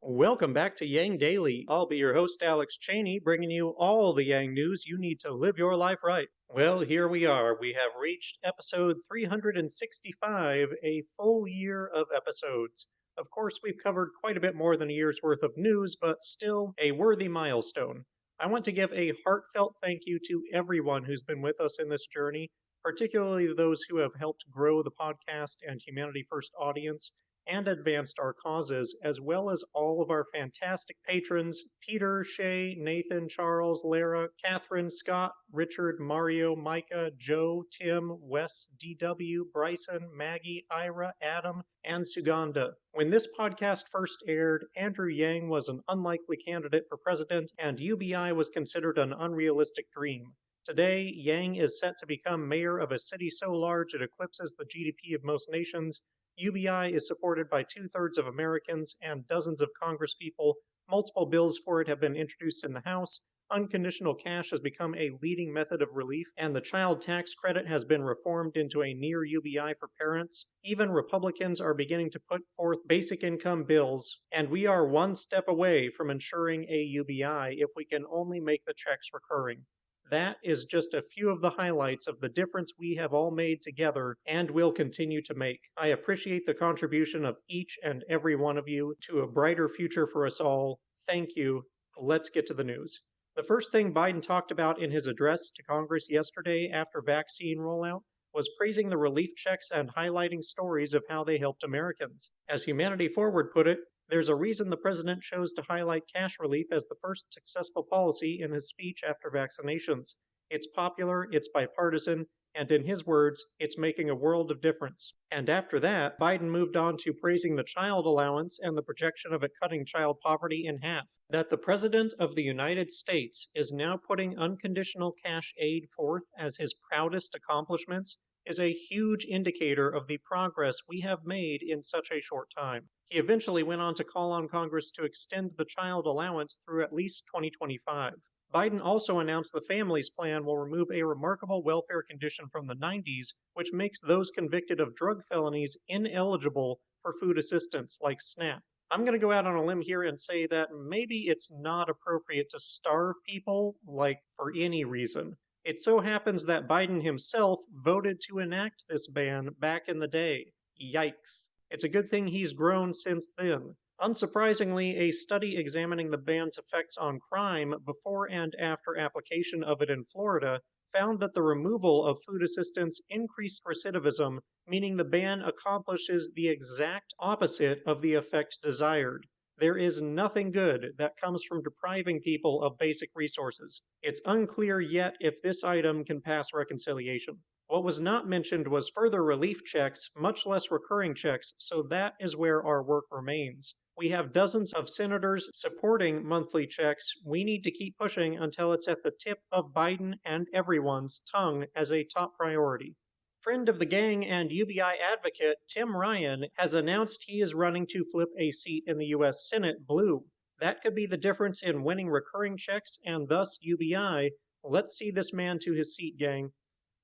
Welcome back to Yang Daily. I'll be your host, Alex Cheney, bringing you all the Yang news you need to live your life right. Well, here we are. We have reached episode 365, a full year of episodes. Of course, we've covered quite a bit more than a year's worth of news, but still a worthy milestone. I want to give a heartfelt thank you to everyone who's been with us in this journey, particularly those who have helped grow the podcast and Humanity First audience and advanced our causes, as well as all of our fantastic patrons, Peter, Shay, Nathan, Charles, Lara, Catherine, Scott, Richard, Mario, Micah, Joe, Tim, Wes, DW, Bryson, Maggie, Ira, Adam, and Suganda. When this podcast first aired, Andrew Yang was an unlikely candidate for president, and UBI was considered an unrealistic dream. Today, Yang is set to become mayor of a city so large it eclipses the GDP of most nations. UBI is supported by 2/3 of Americans and dozens of congresspeople. Multiple bills for it have been introduced in the House. Unconditional cash has become a leading method of relief, and the child tax credit has been reformed into a near UBI for parents. Even Republicans are beginning to put forth basic income bills, and we are one step away from ensuring a UBI if we can only make the checks recurring. That is just a few of the highlights of the difference we have all made together and will continue to make. I appreciate the contribution of each and every one of you to a brighter future for us all. Thank you. Let's get to the news. The first thing Biden talked about in his address to Congress yesterday after vaccine rollout was praising the relief checks and highlighting stories of how they helped Americans. As Humanity Forward put it, there's a reason the president chose to highlight cash relief as the first successful policy in his speech after vaccinations. It's popular, it's bipartisan, and in his words, it's making a world of difference. And after that, Biden moved on to praising the child allowance and the projection of it cutting child poverty in half. That the President of the United States is now putting unconditional cash aid forth as his proudest accomplishments is a huge indicator of the progress we have made in such a short time. He eventually went on to call on Congress to extend the child allowance through at least 2025. Biden also announced the Families Plan will remove a remarkable welfare condition from the 90s, which makes those convicted of drug felonies ineligible for food assistance like SNAP. I'm going to go out on a limb here and say that maybe it's not appropriate to starve people, like for any reason. It so happens that Biden himself voted to enact this ban back in the day. Yikes. It's a good thing he's grown since then. Unsurprisingly, a study examining the ban's effects on crime before and after application of it in Florida found that the removal of food assistance increased recidivism, meaning the ban accomplishes the exact opposite of the effect desired. There is nothing good that comes from depriving people of basic resources. It's unclear yet if this item can pass reconciliation. What was not mentioned was further relief checks, much less recurring checks, so that is where our work remains. We have dozens of senators supporting monthly checks. We need to keep pushing until it's at the tip of Biden and everyone's tongue as a top priority. Friend of the gang and UBI advocate Tim Ryan has announced he is running to flip a seat in the U.S. Senate blue. That could be the difference in winning recurring checks and thus UBI. Let's see this man to his seat, gang.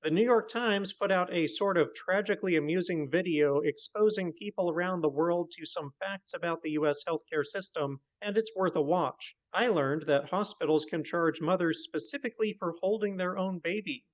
The New York Times put out a sort of tragically amusing video exposing people around the world to some facts about the U.S. healthcare system, and it's worth a watch. I learned that hospitals can charge mothers specifically for holding their own baby.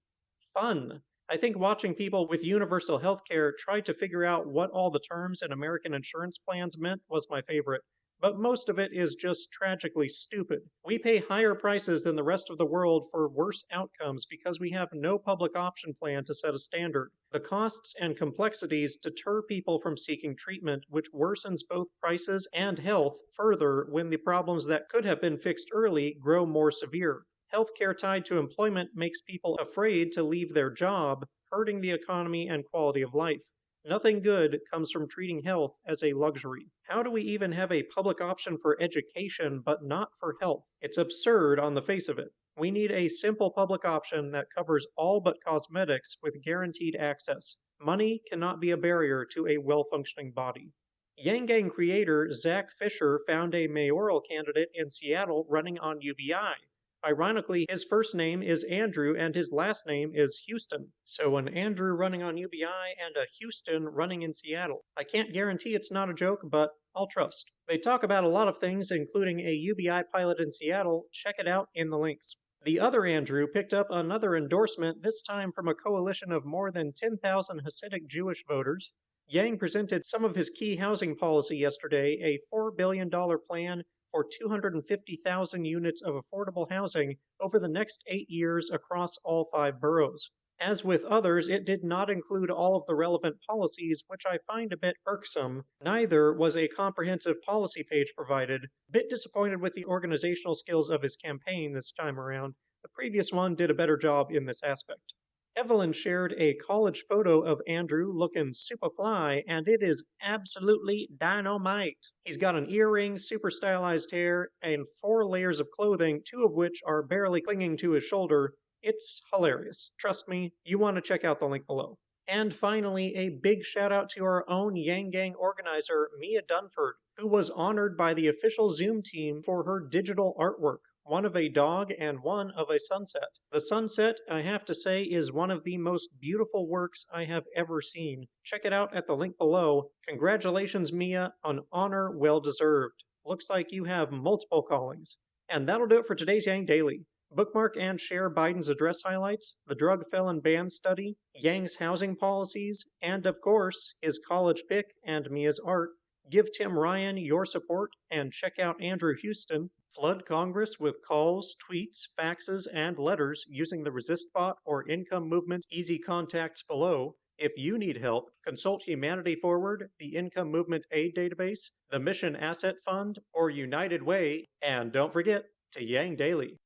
Fun. I think watching people with universal health care try to figure out what all the terms in American insurance plans meant was my favorite, but most of it is just tragically stupid. We pay higher prices than the rest of the world for worse outcomes because we have no public option plan to set a standard. The costs and complexities deter people from seeking treatment, which worsens both prices and health further when the problems that could have been fixed early grow more severe. Healthcare tied to employment makes people afraid to leave their job, hurting the economy and quality of life. Nothing good comes from treating health as a luxury. How do we even have a public option for education but not for health? It's absurd on the face of it. We need a simple public option that covers all but cosmetics with guaranteed access. Money cannot be a barrier to a well-functioning body. Yang creator Xack Fischer found a mayoral candidate in Seattle running on UBI. Ironically, his first name is Andrew and his last name is Houston. So an Andrew running on UBI and a Houston running in Seattle. I can't guarantee it's not a joke, but I'll trust. They talk about a lot of things, including a UBI pilot in Seattle. Check it out in the links. The other Andrew picked up another endorsement, this time from a coalition of more than 10,000 Hasidic Jewish voters. Yang presented some of his key housing policy yesterday, a $4 billion plan for 250,000 units of affordable housing over the next 8 years across all 5 boroughs. As with others, it did not include all of the relevant policies, which I find a bit irksome. Neither was a comprehensive policy page provided. Bit disappointed with the organizational skills of his campaign this time around. The previous one did a better job in this aspect. Evelyn shared a college photo of Andrew looking super fly, and it is absolutely dynamite. He's got an earring, super stylized hair, and 4 layers of clothing, 2 of which are barely clinging to his shoulder. It's hilarious. Trust me, you want to check out the link below. And finally, a big shout out to our own Yang Gang organizer, Mea Dunford, who was honored by the official Zoom team for her digital artwork, one of a dog and one of a sunset. The sunset, I have to say, is one of the most beautiful works I have ever seen. Check it out at the link below. Congratulations, Mea, an honor well deserved. Looks like you have multiple callings. And that'll do it for today's Yang Daily. Bookmark and share Biden's address highlights, the drug felon ban study, Yang's housing policies, and of course, his college pick and Mea's art. Give Tim Ryan your support and check out Andrew Houston. Flood Congress with calls, tweets, faxes, and letters using the Resist bot or Income Movement easy contacts below. If you need help, consult Humanity Forward, the Income Movement Aid Database, the Mission Asset Fund, or United Way, and don't forget to Yang Daily.